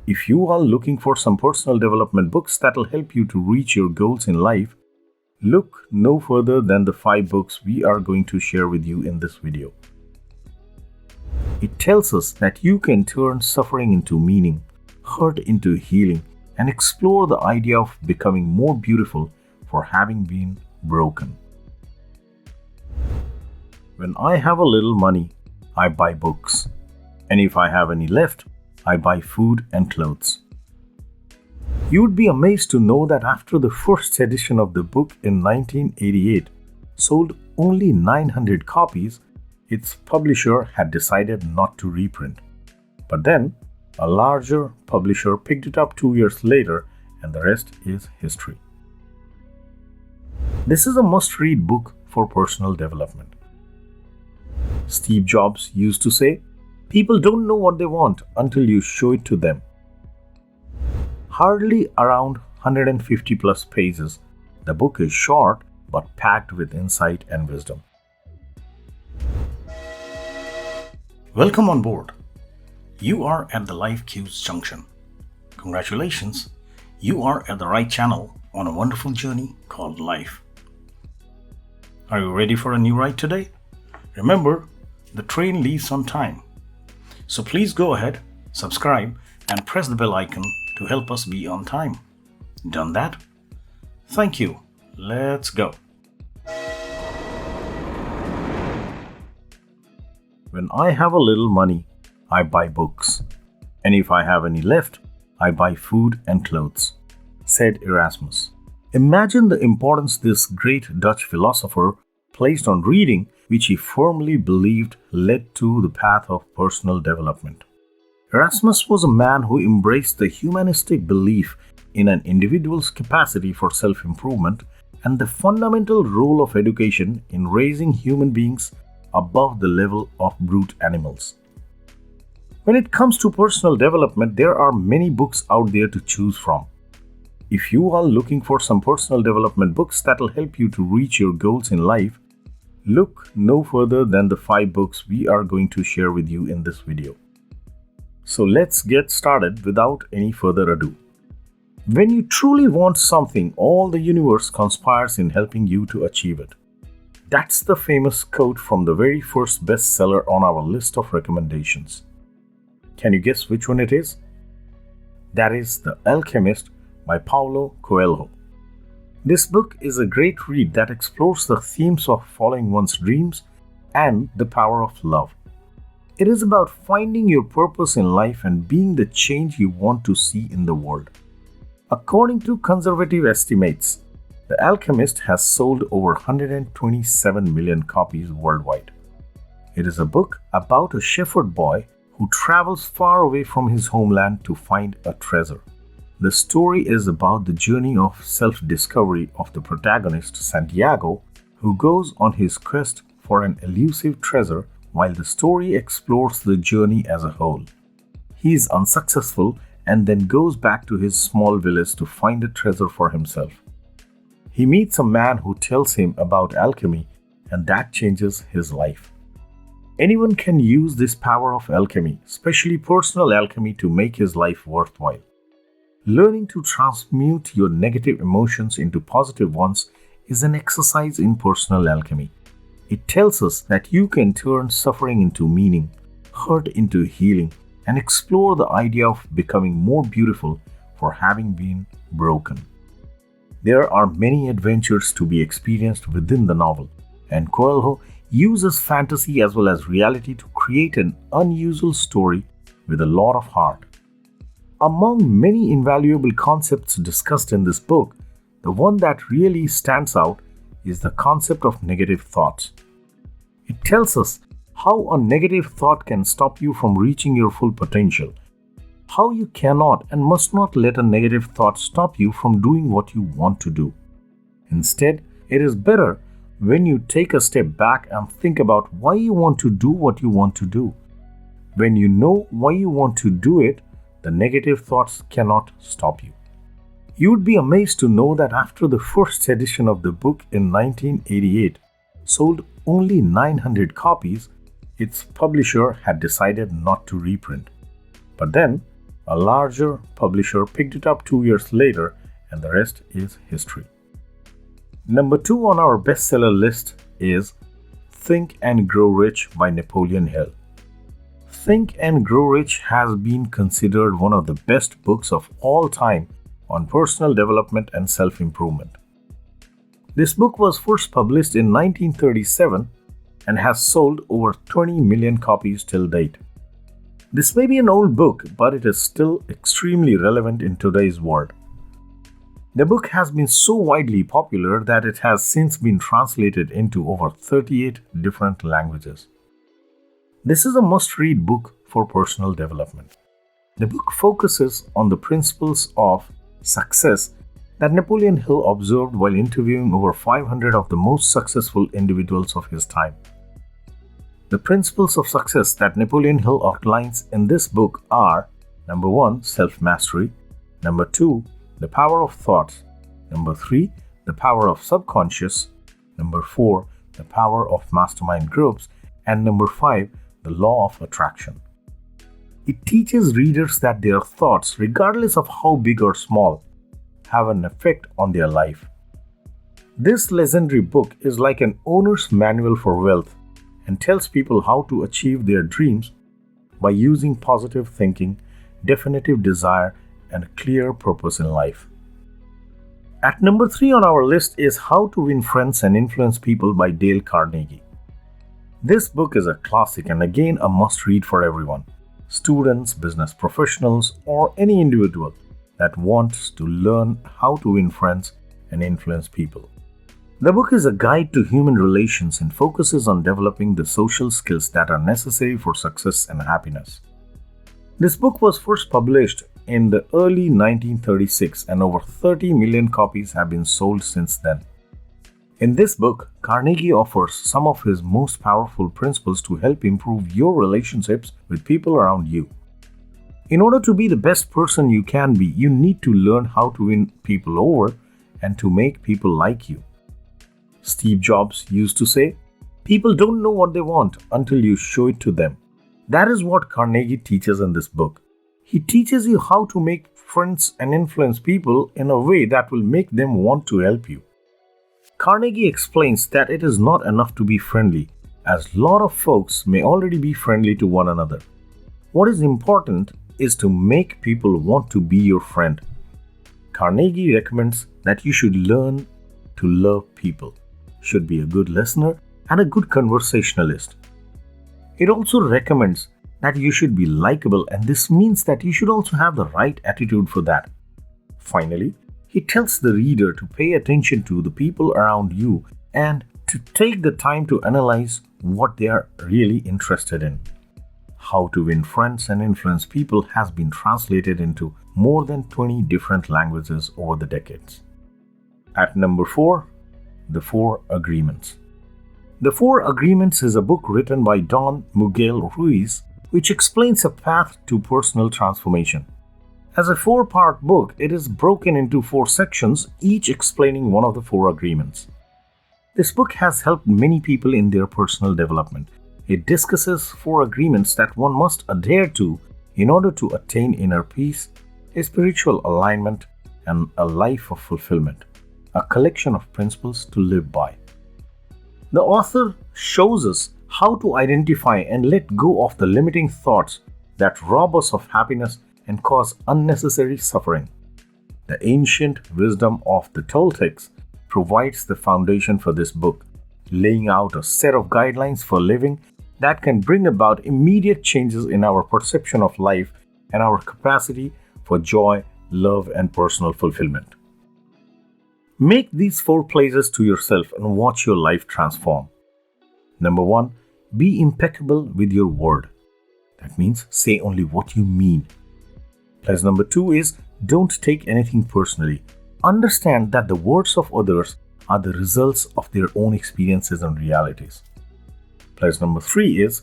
If you are looking for some personal development books that'll help you to reach your goals in life, look no further than the 5 books we are going to share with you in this video. It tells us that you can turn suffering into meaning, hurt into healing, and explore the idea of becoming more beautiful for having been broken. When I have a little money, I buy books. And if I have any left, I buy food and clothes. You would be amazed to know that after the first edition of the book in 1988 sold only 900 copies, its publisher had decided not to reprint. But then, a larger publisher picked it up 2 years later, and the rest is history. This is a must-read book for personal development. Steve Jobs used to say, "People don't know what they want until you show it to them." Hardly around 150 plus pages, the book is short but packed with insight and wisdom. Welcome on board. You are at the Life Cues Junction. Congratulations, you are at the right channel on a wonderful journey called life. Are you ready for a new ride today? Remember, the train leaves on time. So please go ahead, subscribe, and press the bell icon to help us be on time. Done that? Thank you. Let's go. When I have a little money, I buy books. And if I have any left, I buy food and clothes, said Erasmus. Imagine the importance this great Dutch philosopher placed on reading, which he firmly believed led to the path of personal development. Erasmus was a man who embraced the humanistic belief in an individual's capacity for self-improvement and the fundamental role of education in raising human beings above the level of brute animals. When it comes to personal development, there are many books out there to choose from. If you are looking for some personal development books that'll help you to reach your goals in life, look no further than the 5 books we are going to share with you in this video. So let's get started without any further ado. When you truly want something, all the universe conspires in helping you to achieve it. That's the famous quote from the very first bestseller on our list of recommendations. Can you guess which one it is? That is The Alchemist by Paulo Coelho. This book is a great read that explores the themes of following one's dreams and the power of love. It is about finding your purpose in life and being the change you want to see in the world. According to conservative estimates, The Alchemist has sold over 127 million copies worldwide. It is a book about a shepherd boy who travels far away from his homeland to find a treasure. The story is about the journey of self-discovery of the protagonist, Santiago, who goes on his quest for an elusive treasure while the story explores the journey as a whole. He is unsuccessful and then goes back to his small village to find a treasure for himself. He meets a man who tells him about alchemy, and that changes his life. Anyone can use this power of alchemy, especially personal alchemy, to make his life worthwhile. Learning to transmute your negative emotions into positive ones is an exercise in personal alchemy. It tells us that you can turn suffering into meaning, hurt into healing, and explore the idea of becoming more beautiful for having been broken. There are many adventures to be experienced within the novel, and Coelho uses fantasy as well as reality to create an unusual story with a lot of heart. Among many invaluable concepts discussed in this book, the one that really stands out is the concept of negative thoughts. It tells us how a negative thought can stop you from reaching your full potential, how you cannot and must not let a negative thought stop you from doing what you want to do. Instead, it is better when you take a step back and think about why you want to do what you want to do. When you know why you want to do it, the negative thoughts cannot stop you. You would be amazed to know that after the first edition of the book in 1988 sold only 900 copies, its publisher had decided not to reprint. But then, A larger publisher picked it up 2 years later, and the rest is history. Number 2 on our bestseller list is Think and Grow Rich by Napoleon Hill. Think and Grow Rich has been considered one of the best books of all time on personal development and self-improvement. This book was first published in 1937 and has sold over 20 million copies till date. This may be an old book, but it is still extremely relevant in today's world. The book has been so widely popular that it has since been translated into over 38 different languages. This is a must-read book for personal development. The book focuses on the principles of success that Napoleon Hill observed while interviewing over 500 of the most successful individuals of his time. The principles of success that Napoleon Hill outlines in this book are: number 1, self-mastery; number 2, the power of thoughts; number 3, the power of subconscious; number 4, the power of mastermind groups; and number 5, the law of attraction. It teaches readers that their thoughts, regardless of how big or small, have an effect on their life. This legendary book is like an owner's manual for wealth and tells people how to achieve their dreams by using positive thinking, definitive desire, and a clear purpose in life. At number 3 on our list is How to Win Friends and Influence People by Dale Carnegie. This book is a classic and again a must-read for everyone, students, business professionals, or any individual that wants to learn how to win friends and influence people. The book is a guide to human relations and focuses on developing the social skills that are necessary for success and happiness. This book was first published in the early 1936 and over 30 million copies have been sold since then. In this book, Carnegie offers some of his most powerful principles to help improve your relationships with people around you. In order to be the best person you can be, you need to learn how to win people over and to make people like you. Steve Jobs used to say, "People don't know what they want until you show it to them." That is what Carnegie teaches in this book. He teaches you how to make friends and influence people in a way that will make them want to help you. Carnegie explains that it is not enough to be friendly, as a lot of folks may already be friendly to one another. What is important is to make people want to be your friend. Carnegie recommends that you should learn to love people, should be a good listener and a good conversationalist. It also recommends that you should be likable, and this means that you should also have the right attitude for that. Finally, he tells the reader to pay attention to the people around you and to take the time to analyze what they are really interested in. How to Win Friends and Influence People has been translated into more than 20 different languages over the decades. At number 4, The 4 Agreements. The 4 Agreements is a book written by Don Miguel Ruiz, which explains a path to personal transformation. As a 4-part book, it is broken into 4 sections, each explaining one of the 4 agreements. This book has helped many people in their personal development. It discusses 4 agreements that one must adhere to in order to attain inner peace, a spiritual alignment, and a life of fulfillment, a collection of principles to live by. The author shows us how to identify and let go of the limiting thoughts that rob us of happiness and cause unnecessary suffering. The ancient wisdom of the Toltecs provides the foundation for this book, laying out a set of guidelines for living that can bring about immediate changes in our perception of life and our capacity for joy, love, and personal fulfillment. Make these 4 pledges to yourself and watch your life transform. Number 1, be impeccable with your word. That means say only what you mean. Pledge number 2 is don't take anything personally. Understand that the words of others are the results of their own experiences and realities. Pledge number 3 is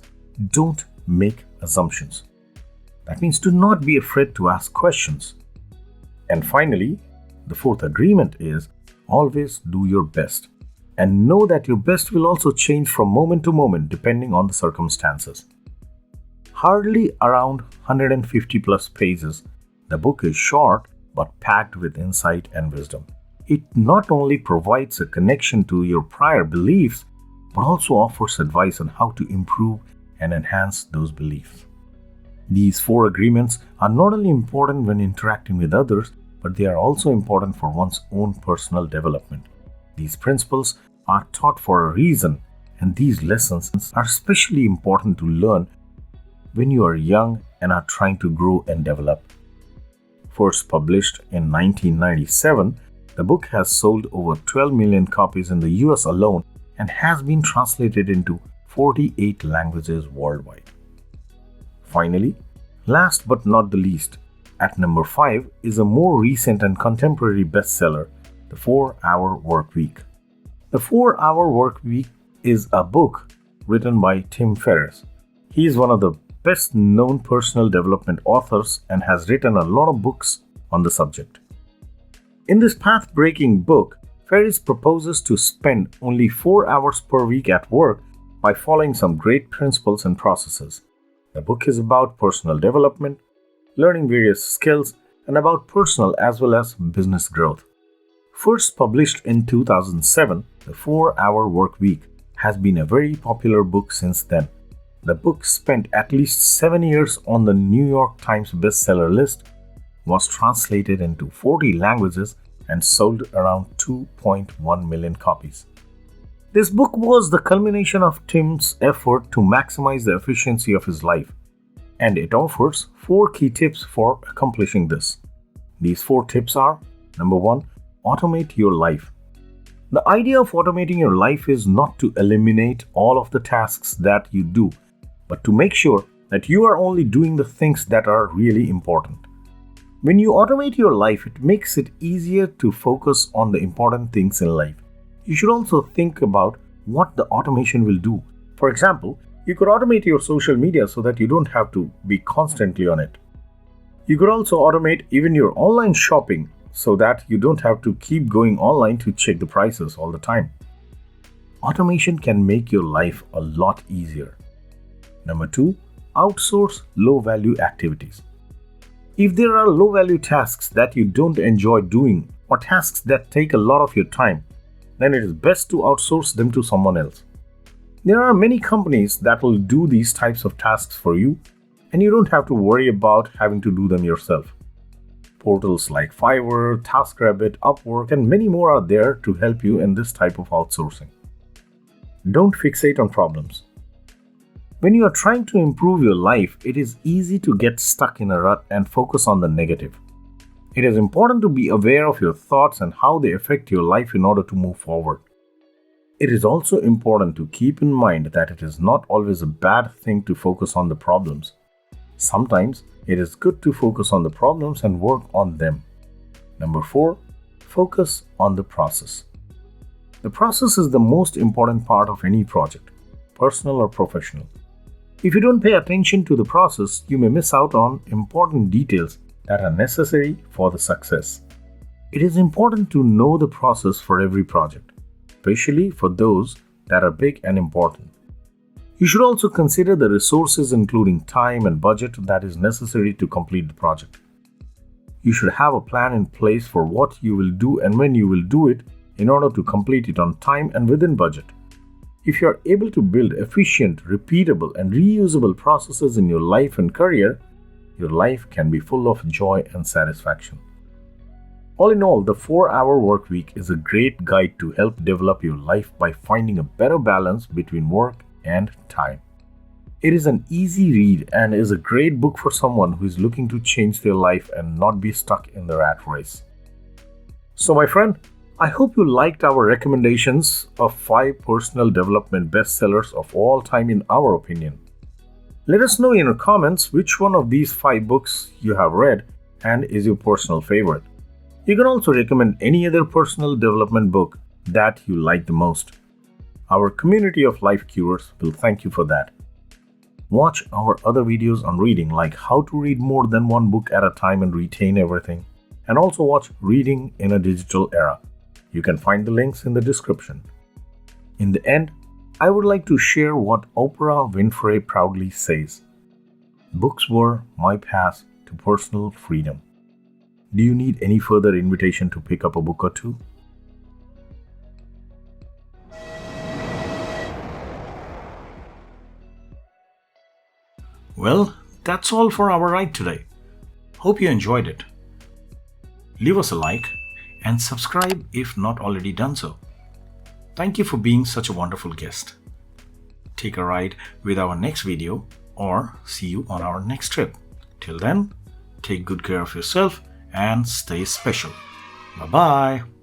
don't make assumptions. That means do not be afraid to ask questions. And finally, the 4th agreement is always do your best. And know that your best will also change from moment to moment depending on the circumstances. hardly around 150 plus pages, the book is short but packed with insight and wisdom. It not only provides a connection to your prior beliefs, but also offers advice on how to improve and enhance those beliefs. These 4 agreements are not only important when interacting with others, but they are also important for one's own personal development. These principles are taught for a reason, and these lessons are especially important to learn when you are young and are trying to grow and develop. First published in 1997, the book has sold over 12 million copies in the US alone and has been translated into 48 languages worldwide. Finally, last but not the least, at number 5 is a more recent and contemporary bestseller, The 4-Hour Workweek. The 4-Hour Workweek is a book written by Tim Ferriss. He is one of the best known personal development authors and has written a lot of books on the subject. In this path-breaking book, Ferriss proposes to spend only 4 hours per week at work by following some great principles and processes. The book is about personal development, learning various skills, and about personal as well as business growth. First published in 2007, The 4-Hour Workweek has been a very popular book since then. The book spent at least 7 years on the New York Times bestseller list, was translated into 40 languages, and sold around 2.1 million copies. This book was the culmination of Tim's effort to maximize the efficiency of his life, and it offers 4 key tips for accomplishing this. These 4 tips are: number 1, automate your life. The idea of automating your life is not to eliminate all of the tasks that you do, but to make sure that you are only doing the things that are really important. When you automate your life, it makes it easier to focus on the important things in life. You should also think about what the automation will do. For example, you could automate your social media so that you don't have to be constantly on it. You could also automate even your online shopping so that you don't have to keep going online to check the prices all the time. Automation can make your life a lot easier. Number 2, outsource low-value activities. If there are low-value tasks that you don't enjoy doing or tasks that take a lot of your time, then it is best to outsource them to someone else. There are many companies that will do these types of tasks for you, and you don't have to worry about having to do them yourself. Portals like Fiverr, TaskRabbit, Upwork, and many more are there to help you in this type of outsourcing. Don't fixate on problems. When you are trying to improve your life, it is easy to get stuck in a rut and focus on the negative. It is important to be aware of your thoughts and how they affect your life in order to move forward. It is also important to keep in mind that it is not always a bad thing to focus on the problems. Sometimes it is good to focus on the problems and work on them. Number 4, focus on the process. The process is the most important part of any project, personal or professional. If you don't pay attention to the process, you may miss out on important details that are necessary for the success. It is important to know the process for every project, especially for those that are big and important. You should also consider the resources including time and budget that is necessary to complete the project. You should have a plan in place for what you will do and when you will do it in order to complete it on time and within budget. If you are able to build efficient, repeatable, and reusable processes in your life and career, your life can be full of joy and satisfaction. All in all, the 4-Hour Workweek is a great guide to help develop your life by finding a better balance between work and time. It is an easy read and is a great book for someone who is looking to change their life and not be stuck in the rat race. So, my friend, I hope you liked our recommendations of 5 personal development bestsellers of all time in our opinion. Let us know in your comments which one of these 5 books you have read and is your personal favorite. You can also recommend any other personal development book that you like the most. Our community of life curers will thank you for that. Watch our other videos on reading, like how to read more than one book at a time and retain everything, and also watch Reading in a Digital Era. You can find the links in the description. In the end, I would like to share what Oprah Winfrey proudly says. Books were my path to personal freedom. Do you need any further invitation to pick up a book or two? Well, that's all for our ride today. Hope you enjoyed it. Leave us a like and subscribe if not already done so. Thank you for being such a wonderful guest. Take a ride with our next video or see you on our next trip. Till then, take good care of yourself and stay special. Bye bye.